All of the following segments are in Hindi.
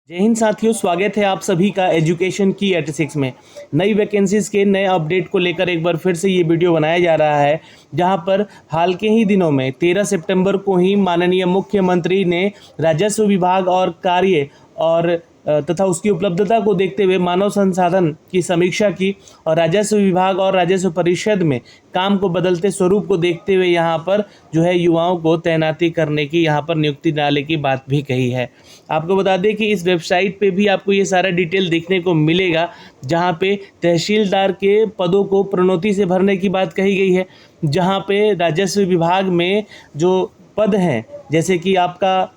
जय हिंद साथियों, स्वागत है आप सभी का एजुकेशन की 86 में। नई वैकेंसीज के नए अपडेट को लेकर एक बार फिर से ये वीडियो बनाया जा रहा है, जहां पर हाल के ही दिनों में 13 सितंबर को ही माननीय मुख्यमंत्री ने राजस्व विभाग और कार्य और तथा उसकी उपलब्धता को देखते हुए मानव संसाधन की समीक्षा की और राजस्व विभाग और राजस्व परिषद में काम को बदलते स्वरूप को देखते हुए यहाँ पर जो है युवाओं को तैनाती करने की यहाँ पर नियुक्ति डालने की बात भी कही है। आपको बता दें कि इस वेबसाइट पे भी आपको ये सारा डिटेल देखने को मिलेगा, जहाँ पे तहसीलदार के पदों को प्रोन्नति से भरने की बात कही गई है, जहाँ पे राजस्व विभाग में जो पद हैं जैसे कि आपका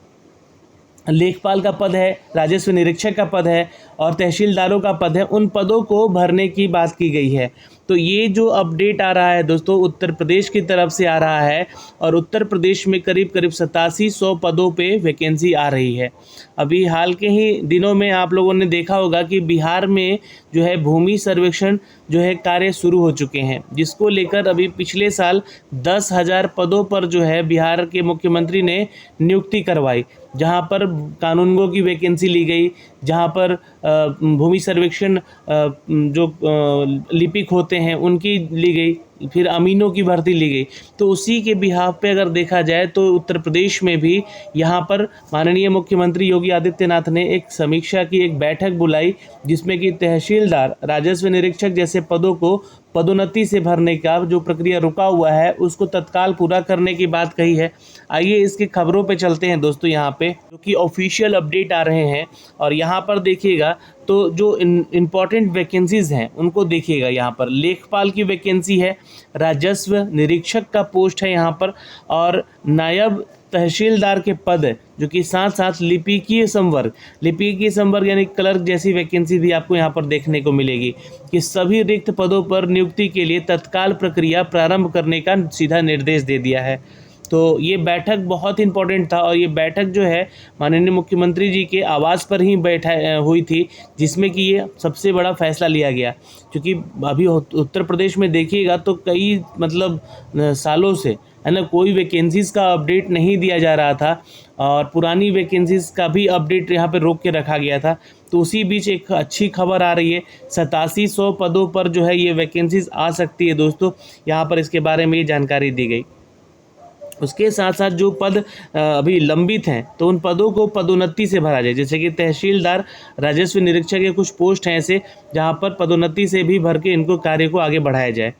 लेखपाल का पद है, राजस्व निरीक्षक का पद है और तहसीलदारों का पद है, उन पदों को भरने की बात की गई है। तो ये जो अपडेट आ रहा है दोस्तों उत्तर प्रदेश की तरफ से आ रहा है और उत्तर प्रदेश में करीब 8700 पदों पे वैकेंसी आ रही है। अभी हाल के ही दिनों में आप लोगों ने देखा होगा कि बिहार में जो है भूमि सर्वेक्षण जो है कार्य शुरू हो चुके हैं, जिसको लेकर अभी पिछले साल 10,000 पदों पर जो है बिहार के मुख्यमंत्री ने नियुक्ति करवाई, जहां पर कानूनगो की वैकेंसी ली गई, जहां पर भूमि सर्वेक्षण जो लिपिक होते हैं उनकी ली गई, फिर अमीनों की भर्ती ली गई। तो उसी के बिहाफ पे अगर देखा जाए तो उत्तर प्रदेश में भी यहाँ पर माननीय मुख्यमंत्री योगी आदित्यनाथ ने एक समीक्षा की, एक बैठक बुलाई, जिसमें कि तहसीलदार, राजस्व निरीक्षक जैसे पदों को पदोन्नति से भरने का जो प्रक्रिया रुका हुआ है उसको तत्काल पूरा करने की बात कही है। आइए इसकी खबरों पे चलते हैं दोस्तों, यहाँ पे जो कि ऑफिशियल अपडेट आ रहे हैं और यहाँ पर देखिएगा तो जो इम्पॉर्टेंट वैकेंसीज़ हैं उनको देखिएगा। यहाँ पर लेखपाल की वैकेंसी है, राजस्व निरीक्षक का पोस्ट है यहाँ पर, और नायब तहसीलदार के पद जो कि साथ साथ लिपिकीय संवर्ग यानी क्लर्क जैसी वैकेंसी भी आपको यहाँ पर देखने को मिलेगी कि सभी रिक्त पदों पर नियुक्ति के लिए तत्काल प्रक्रिया प्रारंभ करने का सीधा निर्देश दे दिया है। तो ये बैठक बहुत इंपॉर्टेंट था और ये बैठक जो है माननीय मुख्यमंत्री जी के आवास पर ही हुई थी, जिसमें कि ये सबसे बड़ा फैसला लिया गया। क्योंकि अभी उत्तर प्रदेश में देखिएगा तो कई सालों से है ना कोई वैकेंसीज़ का अपडेट नहीं दिया जा रहा था और पुरानी वैकेंसीज़ का भी अपडेट यहाँ पे रोक के रखा गया था। तो उसी बीच एक अच्छी खबर आ रही है, 8700 पदों पर जो है ये वैकेंसीज़ आ सकती है दोस्तों। यहाँ पर इसके बारे में ये जानकारी दी गई। उसके साथ साथ जो पद अभी लंबित हैं तो उन पदों को पदोन्नति से भरा जाए, जैसे कि तहसीलदार, राजस्व निरीक्षक के कुछ पोस्ट हैं ऐसे जहां पर पदोन्नति से भी भर के इनको कार्य को आगे बढ़ाया जाए।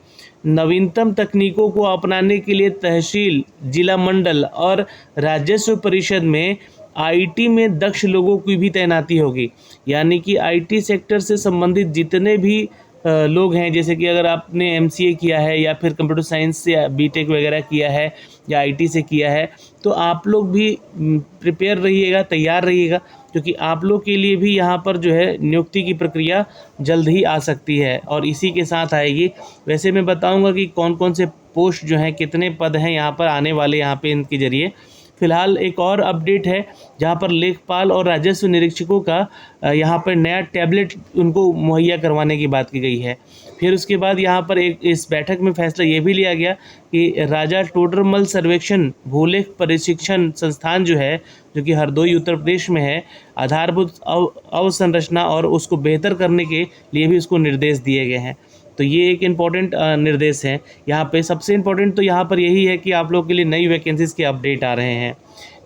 नवीनतम तकनीकों को अपनाने के लिए तहसील, जिला मंडल और राजस्व परिषद में आईटी में दक्ष लोगों की भी तैनाती होगी। यानी कि आईटी सेक्टर से संबंधित जितने भी लोग हैं, जैसे कि अगर आपने एमसीए किया है या फिर कंप्यूटर साइंस से बीटेक वगैरह किया है या आईटी से किया है, तो आप लोग भी प्रिपेयर रहिएगा, तैयार रहिएगा, क्योंकि आप लोग के लिए भी यहाँ पर जो है नियुक्ति की प्रक्रिया जल्द ही आ सकती है और इसी के साथ आएगी। वैसे मैं बताऊँगा कि कौन कौन से पोस्ट जो हैं, कितने पद हैं यहाँ पर आने वाले यहाँ पे इनके जरिए। फिलहाल एक और अपडेट है जहां पर लेखपाल और राजस्व निरीक्षकों का यहां पर नया टैबलेट उनको मुहैया करवाने की बात की गई है। फिर उसके बाद यहां पर इस बैठक में फैसला ये भी लिया गया कि राजा टोडरमल सर्वेक्षण भूलेख प्रशिक्षण संस्थान जो है, जो कि हरदोई उत्तर प्रदेश में है, आधारभूत अवसंरचना और उसको बेहतर करने के लिए भी उसको निर्देश दिए गए हैं। तो ये एक इम्पॉर्टेंट निर्देश है। यहाँ पे सबसे इम्पॉर्टेंट तो यहाँ पर यही है कि आप लोग के लिए नई वैकेंसीज़ के अपडेट आ रहे हैं।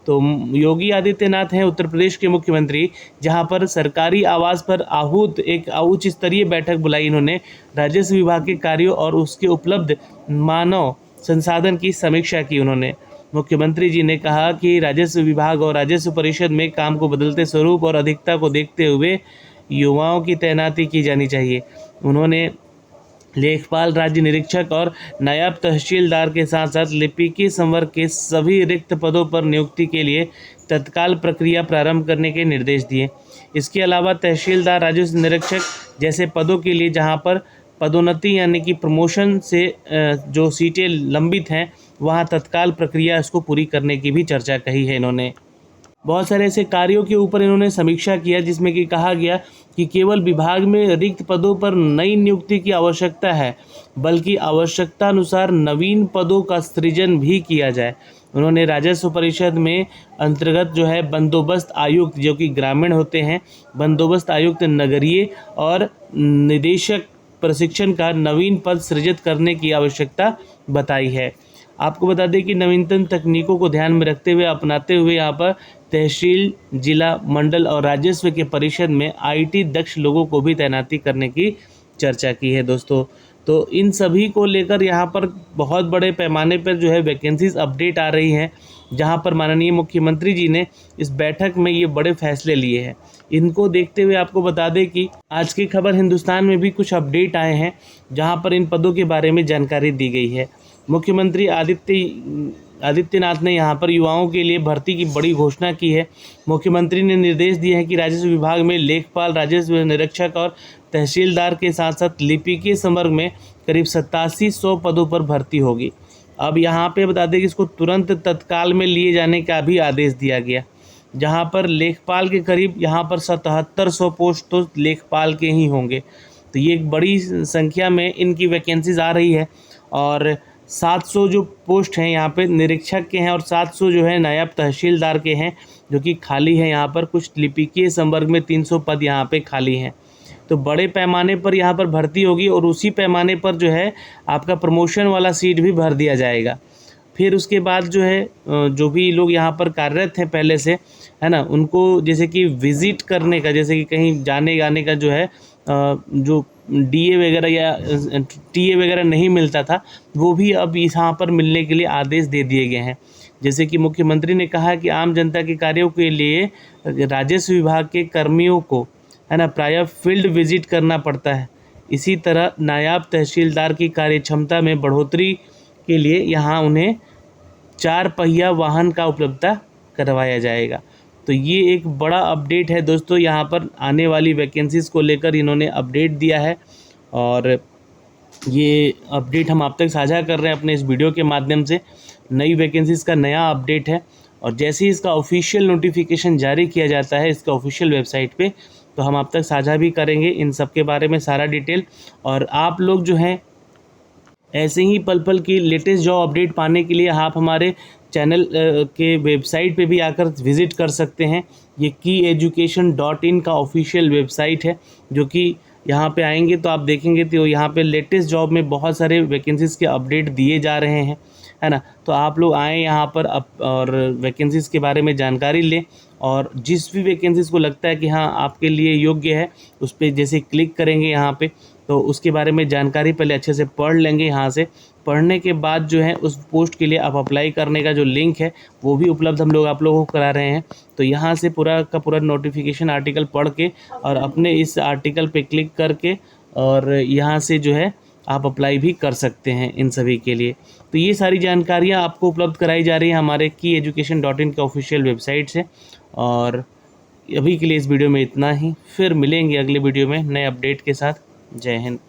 तो योगी आदित्यनाथ हैं उत्तर प्रदेश के मुख्यमंत्री, जहाँ पर सरकारी आवास पर आहूत एक उच्च स्तरीय बैठक बुलाई इन्होंने, राजस्व विभाग के कार्यों और उसके उपलब्ध मानव संसाधन की समीक्षा की उन्होंने। मुख्यमंत्री जी ने कहा कि राजस्व विभाग और राजस्व परिषद में काम को बदलते स्वरूप और अधिकता को देखते हुए युवाओं की तैनाती की जानी चाहिए। उन्होंने लेखपाल, राज्य निरीक्षक और नायब तहसीलदार के साथ साथ लिपिकीय संवर्ग के सभी रिक्त पदों पर नियुक्ति के लिए तत्काल प्रक्रिया प्रारंभ करने के निर्देश दिए। इसके अलावा तहसीलदार, राजस्व निरीक्षक जैसे पदों के लिए जहां पर पदोन्नति यानी कि प्रमोशन से जो सीटें लंबित हैं, वहां तत्काल प्रक्रिया इसको पूरी करने की भी चर्चा कही है इन्होंने। बहुत सारे ऐसे कार्यों के ऊपर इन्होंने समीक्षा किया, जिसमें कि कहा गया कि केवल विभाग में रिक्त पदों पर नई नियुक्ति की आवश्यकता है, बल्कि आवश्यकता अनुसार नवीन पदों का सृजन भी किया जाए। उन्होंने राजस्व परिषद में अंतर्गत जो है बंदोबस्त आयुक्त जो कि ग्रामीण होते हैं, बंदोबस्त आयुक्त नगरीय और निदेशक प्रशिक्षण का नवीन पद सृजित करने की आवश्यकता बताई है। आपको बता दें कि नवीनतम तकनीकों को ध्यान में रखते हुए अपनाते हुए यहाँ पर तहसील, जिला, मंडल और राजस्व के परिषद में IT दक्ष लोगों को भी तैनाती करने की चर्चा की है दोस्तों। तो इन सभी को लेकर यहाँ पर बहुत बड़े पैमाने पर जो है वैकेंसीज अपडेट आ रही हैं, जहाँ पर माननीय मुख्यमंत्री जी ने इस बैठक में ये बड़े फैसले लिए हैं। इनको देखते हुए आपको बता दें कि आज की खबर हिंदुस्तान में भी कुछ अपडेट आए हैं, जहाँ पर इन पदों के बारे में जानकारी दी गई है। मुख्यमंत्री आदित्यनाथ ने यहाँ पर युवाओं के लिए भर्ती की बड़ी घोषणा की है। मुख्यमंत्री ने निर्देश दिए हैं कि राजस्व विभाग में लेखपाल, राजस्व निरीक्षक और तहसीलदार के साथ साथ लिपिकीय संवर्ग में करीब 8700 पदों पर भर्ती होगी। अब यहाँ पे बता दें कि इसको तुरंत तत्काल में लिए जाने का भी आदेश दिया गया, जहाँ पर लेखपाल के करीब यहाँ पर 7700 पोस्ट तो लेखपाल के ही होंगे। तो ये एक बड़ी संख्या में इनकी वैकेंसीज आ रही है और 700 जो पोस्ट हैं यहाँ पे निरीक्षक के हैं और 700 जो है नायब तहसीलदार के हैं जो कि खाली है। यहाँ पर कुछ लिपिकीय संवर्ग में 300 पद यहाँ पे खाली हैं। तो बड़े पैमाने पर यहाँ पर भर्ती होगी और उसी पैमाने पर जो है आपका प्रमोशन वाला सीट भी भर दिया जाएगा। फिर उसके बाद जो है जो भी लोग यहाँ पर कार्यरत हैं पहले से, है ना, उनको जैसे कि विज़िट करने का, जैसे कि कहीं जाने आने का जो है जो DA वगैरह या TA वगैरह नहीं मिलता था, वो भी अब यहाँ पर मिलने के लिए आदेश दे दिए गए हैं। जैसे कि मुख्यमंत्री ने कहा कि आम जनता के कार्यों के लिए राजस्व विभाग के कर्मियों को, है ना, प्रायः फील्ड विजिट करना पड़ता है। इसी तरह नायब तहसीलदार की कार्यक्षमता में बढ़ोतरी के लिए यहाँ उन्हें 4 पहिया वाहन का उपलब्धता करवाया जाएगा। तो ये एक बड़ा अपडेट है दोस्तों, यहाँ पर आने वाली वैकेंसीज़ को लेकर इन्होंने अपडेट दिया है और ये अपडेट हम आप तक साझा कर रहे हैं अपने इस वीडियो के माध्यम से। नई वैकेंसीज़ का नया अपडेट है और जैसे ही इसका ऑफिशियल नोटिफिकेशन जारी किया जाता है इसका ऑफिशियल वेबसाइट पे, तो हम आप तक साझा भी करेंगे इन सब के बारे में सारा डिटेल। और आप लोग जो हैं ऐसे ही पल पल की लेटेस्ट जॉब अपडेट पाने के लिए आप हमारे चैनल के वेबसाइट पे भी आकर विज़िट कर सकते हैं। ये kyeducation.in का ऑफिशियल वेबसाइट है, जो कि यहाँ पे आएंगे तो आप देखेंगे तो यहाँ पे लेटेस्ट जॉब में बहुत सारे वैकेंसीज़ के अपडेट दिए जा रहे हैं, है ना। तो आप लोग आएँ यहाँ पर और वैकेंसीज़ के बारे में जानकारी लें और जिस भी वैकेंसीज़ को लगता है कि हाँ आपके लिए योग्य है उस पर जैसे क्लिक करेंगे यहाँ पे, तो उसके बारे में जानकारी पहले अच्छे से पढ़ लेंगे। यहाँ से पढ़ने के बाद जो है उस पोस्ट के लिए आप अप्लाई करने का जो लिंक है वो भी उपलब्ध हम लोग आप लोगों को करा रहे हैं। तो यहाँ से पूरा का पूरा नोटिफिकेशन आर्टिकल पढ़ के और अपने इस आर्टिकल पे क्लिक करके और यहाँ से जो है आप अप्लाई भी कर सकते हैं इन सभी के लिए। तो ये सारी जानकारियाँ आपको उपलब्ध कराई जा रही हैं हमारे kyeducation.in के ऑफिशियल वेबसाइट से। और अभी के लिए इस वीडियो में इतना ही, फिर मिलेंगे अगले वीडियो में नए अपडेट के साथ। जय हिंद।